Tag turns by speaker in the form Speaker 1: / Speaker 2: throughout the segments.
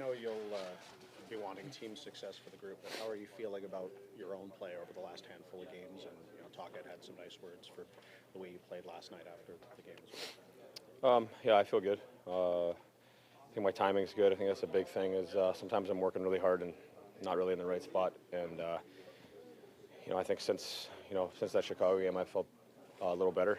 Speaker 1: know you'll be wanting team success for the group, but how are you feeling about your own play over the last handful of games? And Tocchet had some nice words for the way you played last night after the game as well.
Speaker 2: Yeah, I feel good. I think my timing's good. I think that's a big thing. Is sometimes I'm working really hard and not really in the right spot. And I think since that Chicago game, I felt a little better.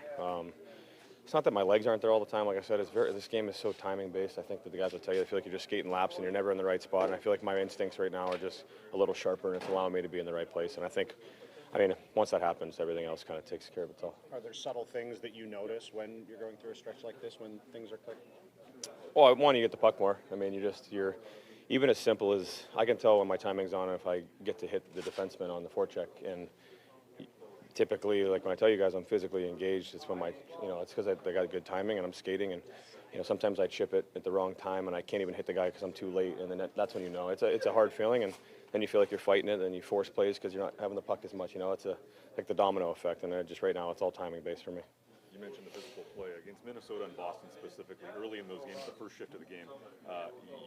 Speaker 2: It's not that my legs aren't there all the time. Like I said, this game is so timing based. I think that the guys will tell you they feel like you're just skating laps and you're never in the right spot. And I feel like my instincts right now are just a little sharper, and it's allowing me to be in the right place. And I mean, once that happens, everything else kind of takes care of itself.
Speaker 1: Are there subtle things that you notice when you're going through a stretch like this, when things are clicking?
Speaker 2: Well, one, you get the puck more. I mean, you're even as simple as I can tell when my timing's on if I get to hit the defenseman on the forecheck. And typically, like when I tell you guys I'm physically engaged, it's when it's because I got good timing and I'm skating, and sometimes I chip it at the wrong time and I can't even hit the guy because I'm too late, and then that's when it's a hard feeling, and then you feel like you're fighting it, and you force plays because you're not having the puck as much. It's like the domino effect, and just right now it's all timing based for me.
Speaker 3: You mentioned the physical play against Minnesota and Boston specifically. Early in those games, the first shift of the game,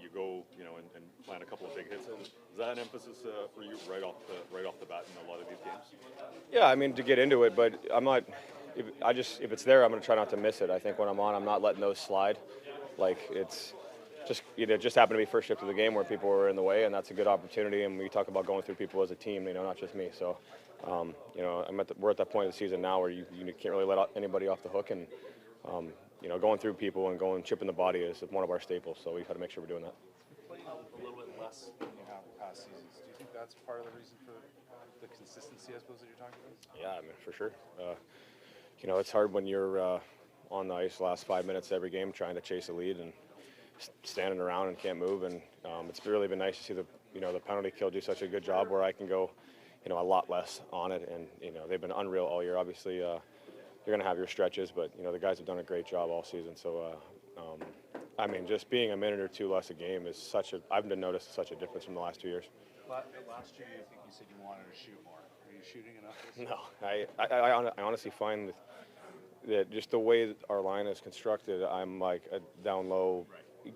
Speaker 3: you go, and plan a couple of big hits. Is that an emphasis for you right off the bat in a lot of these games?
Speaker 2: Yeah, I mean to get into it, but I'm not. If it's there, I'm going to try not to miss it. I think when I'm on, I'm not letting those slide. Like it's just it just happened to be first shift of the game where people were in the way, and that's a good opportunity. And we talk about going through people as a team, not just me. So. We're at that point of the season now where you can't really let anybody off the hook, and going through people and chipping the body is one of our staples. So we've got to make sure we're doing that.
Speaker 4: You're playing a little bit less than you have in past seasons. Do you think that's part of the reason for the consistency, I suppose, that you're talking about?
Speaker 2: Yeah, I mean for sure. It's hard when you're on the ice the last 5 minutes every game trying to chase a lead and standing around and can't move. And it's really been nice to see the penalty kill do such a good job where I can go. A lot less on it, and they've been unreal all year. Obviously, you're going to have your stretches, but the guys have done a great job all season. So, I mean, just being a minute or two less a game is I've been noticed such a difference from the last 2 years.
Speaker 4: Last year, I think you said you wanted to shoot more. Are you shooting enough?
Speaker 2: No, I honestly find that just the way that our line is constructed, I'm like a down low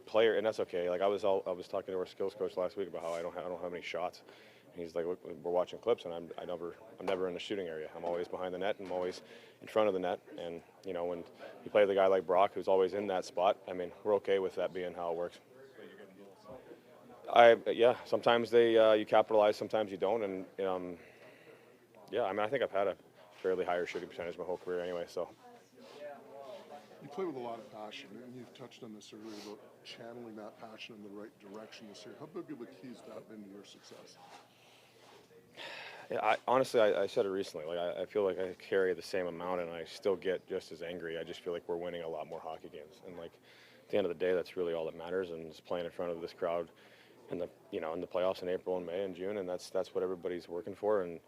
Speaker 2: player, and that's okay. Like I was talking to our skills coach last week about how I don't have any shots. He's like, look, we're watching clips, and I'm never in the shooting area. I'm always behind the net. I'm always in front of the net. And when you play with a guy like Brock, who's always in that spot, I mean, we're okay with that being how it works. Yeah, sometimes you capitalize, sometimes you don't, and yeah, I mean, I think I've had a fairly higher shooting percentage my whole career anyway. So.
Speaker 5: You play with a lot of passion, and you've touched on this earlier about channeling that passion in the right direction this year. How big of a key is that into your success?
Speaker 2: Yeah, honestly, I said it recently. Like I feel like I carry the same amount, and I still get just as angry. I just feel like we're winning a lot more hockey games, and like at the end of the day, that's really all that matters. And just playing in front of this crowd, in the playoffs in April and May and June, and that's what everybody's working for. And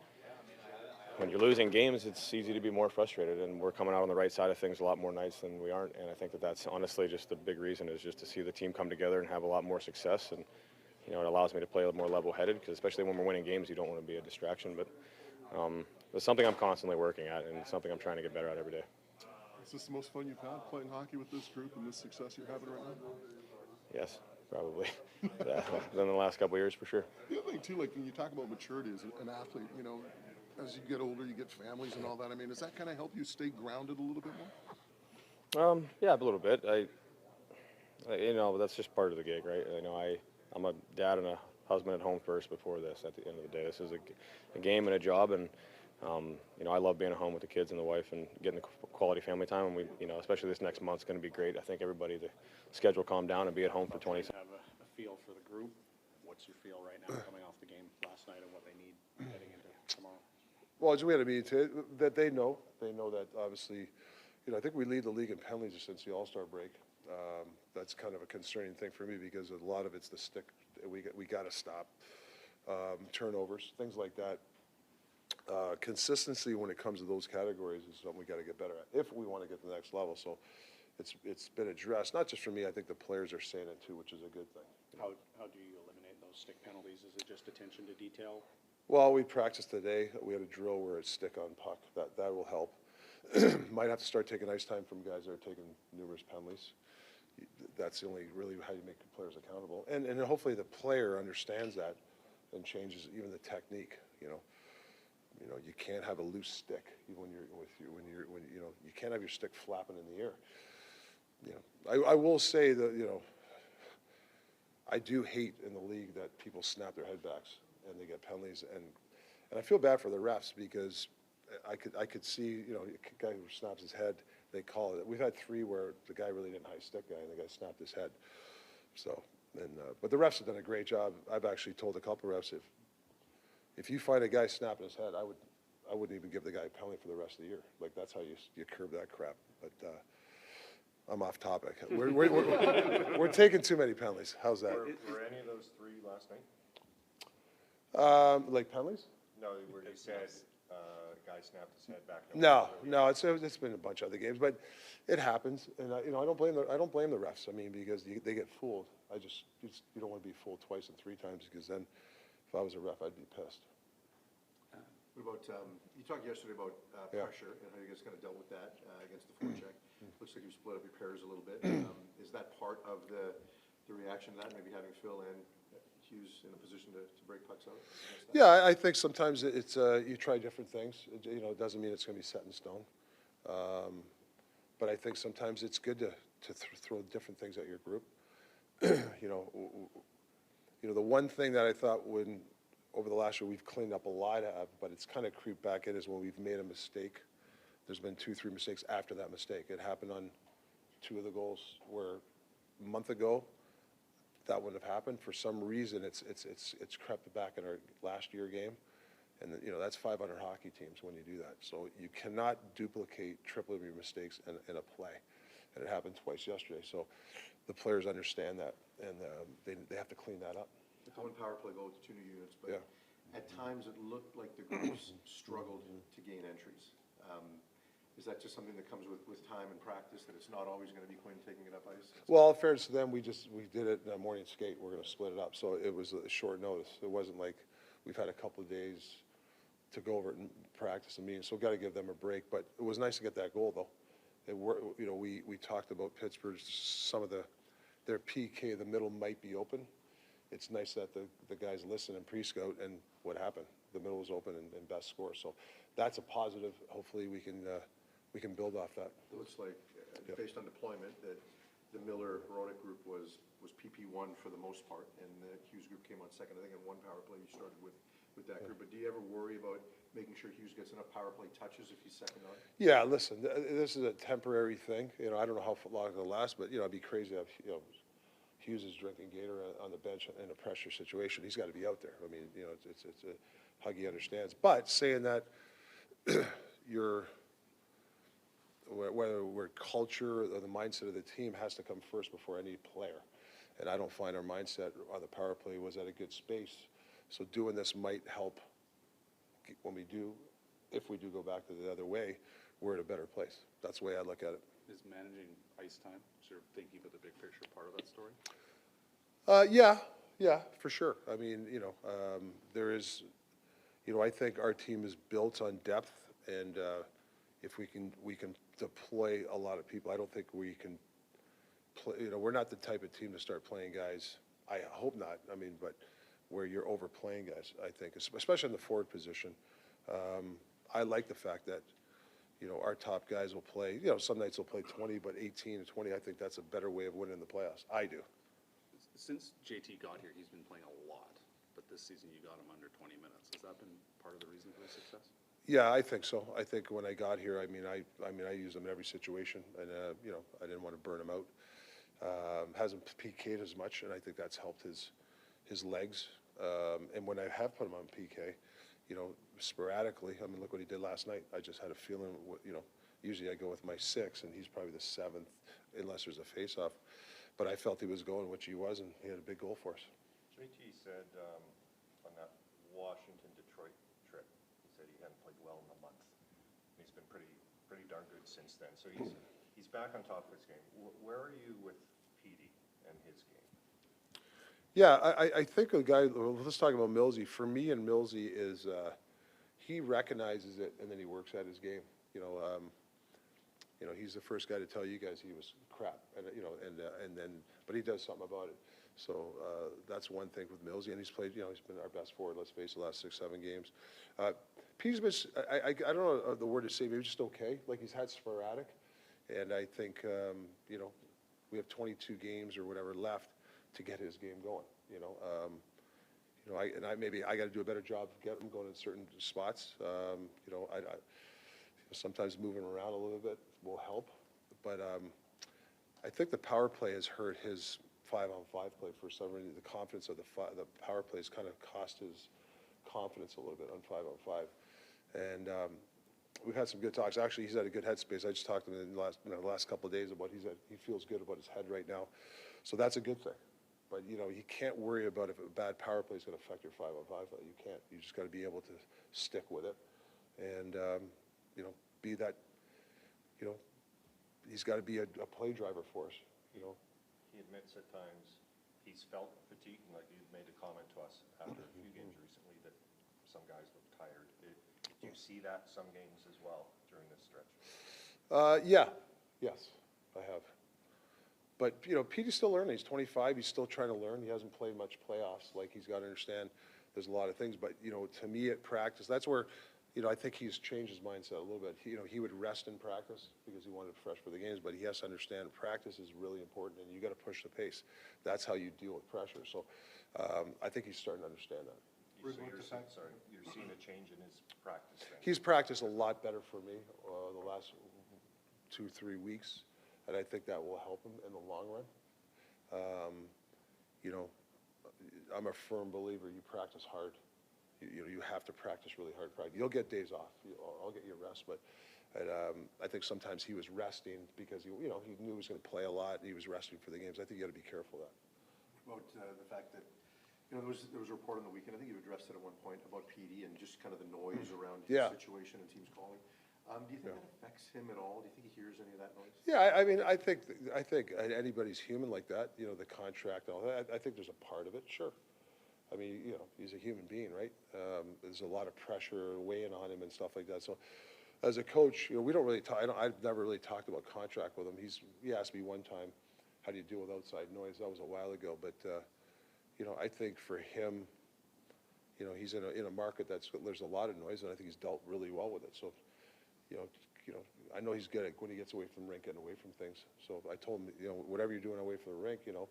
Speaker 2: when you're losing games, it's easy to be more frustrated, and we're coming out on the right side of things a lot more nights than we aren't. And I think that's honestly just the big reason is just to see the team come together and have a lot more success. And it allows me to play a little more level-headed because especially when we're winning games, you don't want to be a distraction. But it's something I'm constantly working at and something I'm trying to get better at every day.
Speaker 5: Is this the most fun you've had playing hockey with this group and this success you're having right now?
Speaker 2: Yes, probably. Than the last couple of years for sure.
Speaker 5: The other thing too, like when you talk about maturity as an athlete, as you get older, you get families and all that. I mean, does that kind of help you stay grounded a little bit more?
Speaker 2: Yeah, a little bit. That's just part of the gig, right? I'm a dad and a husband at home first before this. At the end of the day, this is a game and a job, and I love being at home with the kids and the wife and getting the quality family time. And we, especially this next month's going to be great. I think everybody, the schedule calm down and be at home for 20.
Speaker 1: Have a feel for the group. What's your feel right now coming off the game last night and what they need heading into tomorrow?
Speaker 5: Well, as we had a meeting today, that they know that obviously, I think we lead the league in penalties since the All-Star break. That's kind of a concerning thing for me because a lot of it's the stick. We got to stop turnovers, things like that. Consistency when it comes to those categories is something we got to get better at if we want to get to the next level. So it's been addressed, not just for me. I think the players are saying it too, which is a good thing.
Speaker 1: How do you eliminate those stick penalties? Is it just attention to detail?
Speaker 5: Well, we practiced today. We had a drill where it's stick on puck. That will help. Might have to start taking ice time from guys that are taking numerous penalties. that's the only really how you make the players accountable. And hopefully the player understands that and changes even the technique, you know. You can't have a loose stick when you can't have your stick flapping in the air. You know, I will say that, you know, I do hate in the league that people snap their headbacks and they get penalties, and I feel bad for the refs because I could see, you know, a guy who snaps his head, they call it. We've had 3 where the guy really didn't high stick guy and the guy snapped his head. So, but the refs have done a great job. I've actually told a couple of refs, if you find a guy snapping his head, I wouldn't even give the guy a penalty for the rest of the year. Like, that's how you curb that crap. But I'm off topic. We're taking too many penalties. How's that?
Speaker 6: Were any of those 3 last night?
Speaker 5: Like penalties?
Speaker 6: No, where you said guy snapped his head back.
Speaker 5: No. It's been a bunch of other games, but it happens, and I don't blame the refs. I mean, because they get fooled. You don't want to be fooled twice and 3 times, because then, if I was a ref, I'd be pissed.
Speaker 7: What about, you talked yesterday about
Speaker 5: Yeah.
Speaker 7: pressure and how you guys kind of dealt with that against the forecheck. Looks like you split up your pairs a little bit. Is that part of the reaction to that, maybe having Phil and Hughes in a position to break pucks out?
Speaker 5: Yeah, I think sometimes it's you try different things. You know, it doesn't mean it's going to be set in stone. But I think sometimes it's good to throw different things at your group. You know, the one thing that I thought over the last year we've cleaned up a lot of, but it's kind of creeped back in, is when we've made a mistake. There's been 2, 3 mistakes after that mistake. It happened on 2 of the goals where a month ago that wouldn't have happened. For some reason, it's crept back in our last year game, and you know, that's 500 hockey teams when you do that. So you cannot duplicate triple of your mistakes in a play, and it happened twice yesterday. So the players understand that, and they have to clean that up.
Speaker 7: It's one power play goal with 2 new units, but
Speaker 5: Yeah.
Speaker 7: at times it looked like the groups struggled to gain entries. Is that just something that comes with time and practice, that it's not always going to be Quinn taking it up ice?
Speaker 5: Well, in fairness to them, we did it in a morning skate. We're going to split it up, so it was a short notice. It wasn't like we've had a couple of days to go over it and practice and meetings, so we've got to give them a break. But it was nice to get that goal, though. You know, we talked about Pittsburgh, some of their PK, the middle might be open. It's nice that the guys listen and pre-scout, and what happened? The middle was open and best score. So that's a positive. Hopefully we can build off that.
Speaker 7: It looks like, based on deployment, that the Miller-Ronick group was PP1 for the most part, and the Hughes group came on second. I think in one power play you started with that group. But do you ever worry about making sure Hughes gets enough power play touches if he's second on?
Speaker 5: Yeah, listen, this is a temporary thing. You know, I don't know how long it'll last, but, you know, it'd be crazy to have, you know, Hughes is drinking Gator on the bench in a pressure situation. He's got to be out there. I mean, you know, it's a Huggy understands. But saying that, whether we're culture or the mindset of the team has to come first before any player. And I don't find our mindset on the power play was at a good space. So doing this might help when if we do go back to the other way, we're in a better place. That's the way I look at it.
Speaker 4: Is managing ice time, sort of thinking about the big picture, part of that story?
Speaker 5: Yeah, for sure. I mean, you know, there is, you know, I think our team is built on depth, and if we can deploy a lot of people. I don't think we can play, you know, we're not the type of team to start playing guys. I hope not. I mean, but where you're overplaying guys, I think, especially in the forward position. I like the fact that, you know, our top guys will play, you know, some nights they'll play 20, but 18 and 20, I think that's a better way of winning the playoffs. I do.
Speaker 4: Since JT got here, he's been playing a lot, but this season you got him under 20 minutes. Has that been part of the reason for his success?
Speaker 5: Yeah, I think so. I think when I got here, I mean, I use him in every situation, and you know, I didn't want to burn him out. Hasn't PK'd as much, and I think that's helped his legs. And when I have put him on PK, you know, sporadically, I mean, look what he did last night. I just had a feeling, you know, usually I go with my 6, and he's probably the 7th, unless there's a face-off. But I felt he was going, which he was, and he had a big goal for us.
Speaker 6: JT said on that Washington-Detroit trip, he said he hadn't played well in a month. He's been pretty darn good since then. So he's back on top of his game. Where are you with Petey and his game?
Speaker 5: Yeah, I think a guy, let's talk about Millsy. For me, and Millsy is, he recognizes it, and then he works at his game. You You know, he's the first guy to tell you guys he was crap, and, you know, and then, but he does something about it. So that's one thing with Millsy, and he's played, you know, he's been our best forward, let's face it, the last 6, 7 games. Pete's been, I don't know the word to say, maybe just okay. Like, he's had sporadic, and I think, you know, we have 22 games or whatever left to get his game going, you know. You know, maybe I got to do a better job of getting him going in certain spots. You know, sometimes moving around a little bit will help, but I think the power play has hurt his 5-on-5 play for some reason. The confidence of the power play has kind of cost his confidence a little bit on 5-on-5, and we've had some good talks. Actually, he's had a good headspace. I just talked to him in the last couple of days about he feels good about his head right now, so that's a good thing. But, you know, you can't worry about if a bad power play is going to affect your 5-on-5 play. You can't. You just got to be able to stick with it, and you know, be that. You know, he's got to be a play driver for us. You know.
Speaker 6: He admits at times he's felt fatigue, and like you made a comment to us after a few games recently that some guys look tired. Did you see that some games as well during this stretch?
Speaker 5: Yes, I have. But, you know, Pete is still learning. He's 25. He's still trying to learn. He hasn't played much playoffs. Like, he's got to understand there's a lot of things. But, you know, to me at practice, that's where, you know, I think he's changed his mindset a little bit. You know, he would rest in practice because he wanted to fresh for the games, but he has to understand practice is really important, and you got to push the pace. That's how you deal with pressure. So I think he's starting to understand that.
Speaker 6: You're seeing a change in his practice then?
Speaker 5: He's practiced a lot better for me the last 2-3 weeks, and I think that will help him in the long run. You know, I'm a firm believer you practice hard. You know, you have to practice really hard. You'll get days off. I'll get you rest, but I think sometimes he was resting because you know, he knew he was going to play a lot, and he was resting for the games. I think you got to be careful of that.
Speaker 7: About the fact that, you know, there was a report on the weekend, I think you addressed it at one point, about PD and just kind of the noise around his situation and teams calling. Do you think that affects him at all? Do you think he hears any of that noise?
Speaker 5: Yeah, I mean, I think anybody's human like that. You know, the contract and all that. I think there's a part of it, sure. I mean, you know, he's a human being, right? There's a lot of pressure weighing on him and stuff like that. So, as a coach, you know, we don't really talk. I've never really talked about contract with him. He asked me one time, "How do you deal with outside noise?" That was a while ago, but you know, I think for him, you know, he's in a market there's a lot of noise, and I think he's dealt really well with it. So, you know, I know he's good at when he gets away from the rink, getting away from things. So I told him, you know, whatever you're doing away from the rink, you know,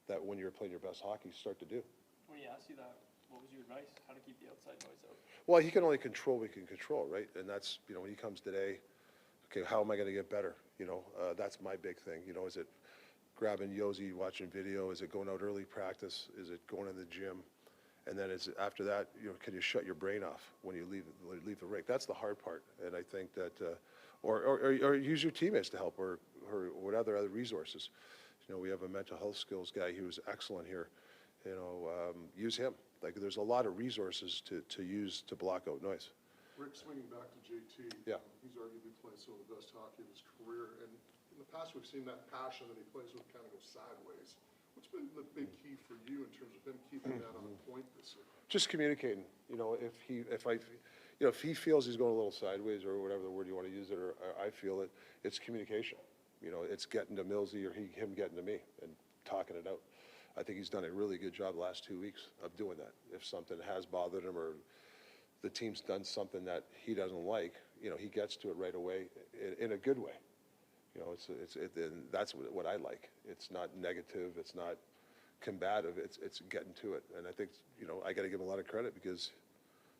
Speaker 5: that when you're playing your best hockey, start to do.
Speaker 8: When he asked you that, what was your advice? How to keep the outside noise out?
Speaker 5: Well, he can only control what he can control, right? And that's, you know, when he comes today, okay, how am I going to get better? You know, that's my big thing. You know, is it grabbing Yosi, watching video? Is it going out early practice? Is it going to the gym? And then after that, you know, can you shut your brain off when you leave the rink? That's the hard part. And I think that, or use your teammates to help, or what other resources. You know, we have a mental health skills guy who's excellent here. You know, use him. Like, there's a lot of resources to use to block out noise.
Speaker 9: Rick, swinging back to JT, he's arguably playing some of the best hockey of his career, and in the past we've seen that passion that he plays with kind of go sideways. What's been the big key for you in terms of him keeping that on point this year?
Speaker 5: Just communicating. You know, if he feels he's going a little sideways, or whatever the word you want to use it, or I feel it, it's communication. You know, it's getting to Millsy or him getting to me and talking it out. I think he's done a really good job the last 2 weeks of doing that. If something has bothered him, or the team's done something that he doesn't like, you know, he gets to it right away in a good way. You know, and that's what I like. It's not negative. It's not combative. It's getting to it. And I think, you know, I got to give him a lot of credit because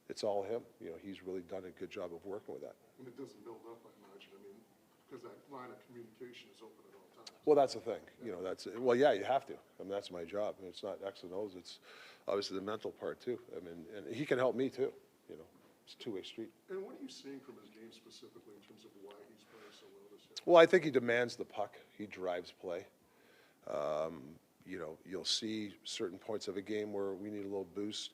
Speaker 5: it's all him. You know, he's really done a good job of working with that.
Speaker 9: And it doesn't build up, I imagine. I mean, because that line of communication is open at all times.
Speaker 5: Well, that's the thing. You know, yeah, you have to. I mean, that's my job. I mean, it's not X and O's. It's obviously the mental part too. I mean, and he can help me too. You know, it's a two-way street.
Speaker 9: And what are you seeing from his game specifically in terms of why he's playing so well this year?
Speaker 5: Well, I think he demands the puck. He drives play. You know, you'll see certain points of a game where we need a little boost,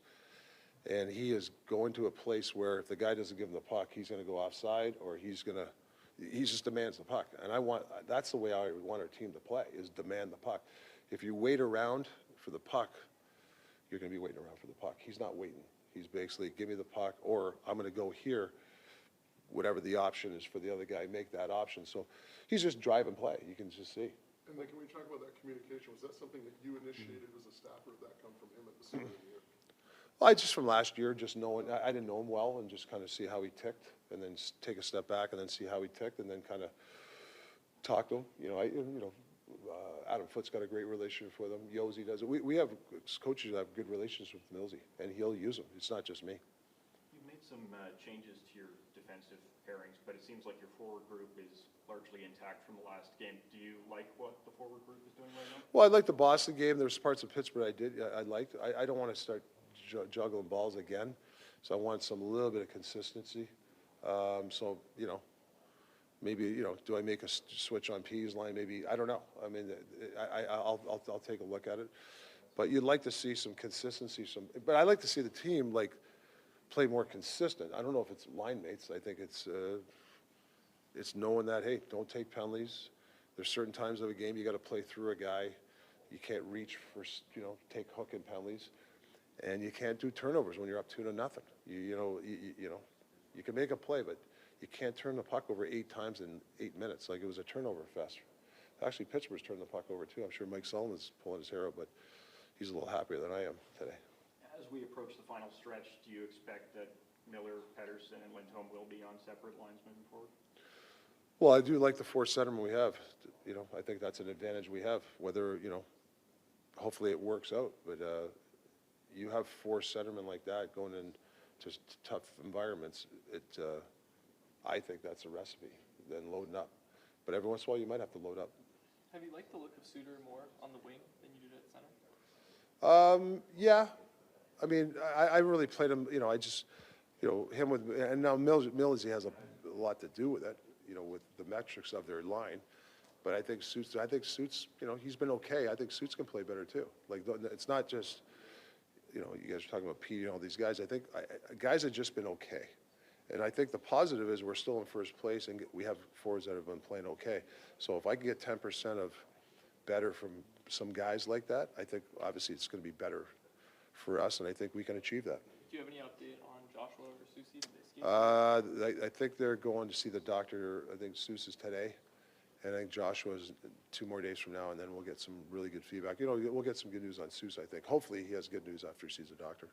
Speaker 5: and he is going to a place where if the guy doesn't give him the puck, he's going to go offside, or he just demands the puck. And that's the way I want our team to play, is demand the puck. If you wait around for the puck, you're going to be waiting around for the puck. He's not waiting. He's basically, give me the puck, or I'm going to go here whatever the option is for the other guy, make that option. So he's just drive and play. You can just see.
Speaker 9: And then can we talk about that communication? Was that something that you initiated as a staff, or did that come from him at the start of the year?
Speaker 5: Well, I just from last year, just knowing, I didn't know him well, and just kind of see how he ticked, and then take a step back, and then see how he ticked, and then kind of talk to him. Adam Foote's got a great relationship with him. Yosi does it. We have coaches that have good relations with Millsy, and he'll use them. It's not just me.
Speaker 10: You've made some changes to your defensive pairings, but it seems like your forward group is largely intact from the last game. Do you like what the forward group is doing right now?
Speaker 5: Well, I liked the Boston game. There's parts of Pittsburgh I liked. I don't want to start juggling balls again, so I want a little bit of consistency. Maybe, do I make a switch on P's line? Maybe, I don't know. I mean, I'll take a look at it. But you'd like to see some consistency, but I like to see the team, play more consistent. I don't know if it's line mates. I think it's knowing that, hey, don't take penalties. There's certain times of a game you got to play through a guy. You can't reach for, take hook and penalties. And you can't do turnovers when you're up 2-0. You can make a play, but you can't turn the puck over 8 times in 8 minutes. Like it was a turnover fest. Actually, Pittsburgh's turned the puck over too. I'm sure Mike Sullivan's pulling his hair out, but he's a little happier than I am today.
Speaker 10: As we approach the final stretch, do you expect that Miller, Pettersson, and Lindholm will be on separate lines moving forward?
Speaker 5: Well, I do like the 4 centermen we have. I think that's an advantage we have. Whether, hopefully it works out, but you have 4 centermen like that going into tough environments. I think that's a recipe. Then loading up, but every once in a while you might have to load up.
Speaker 8: Have you liked the look of Suter more on the wing than you did at center?
Speaker 5: Yeah. I mean, I really played him. Him with, and now Millsy has a lot to do with it. With the metrics of their line. But I think Suits. He's been okay. I think Suits can play better too. It's not just, you guys are talking about Pete and all these guys. I think guys have just been okay. And I think the positive is we're still in first place, and we have forwards that have been playing okay. So if I can get 10% of better from some guys like that, I think obviously it's going to be better for us, and I think we can achieve that.
Speaker 8: Do you have any update on Joshua or Susie? Did they skate?
Speaker 5: I think they're going to see the doctor. I think Seuss is today, and I think Joshua's 2 more days from now, and then we'll get some really good feedback. We'll get some good news on Seuss, I think. Hopefully he has good news after he sees the doctor.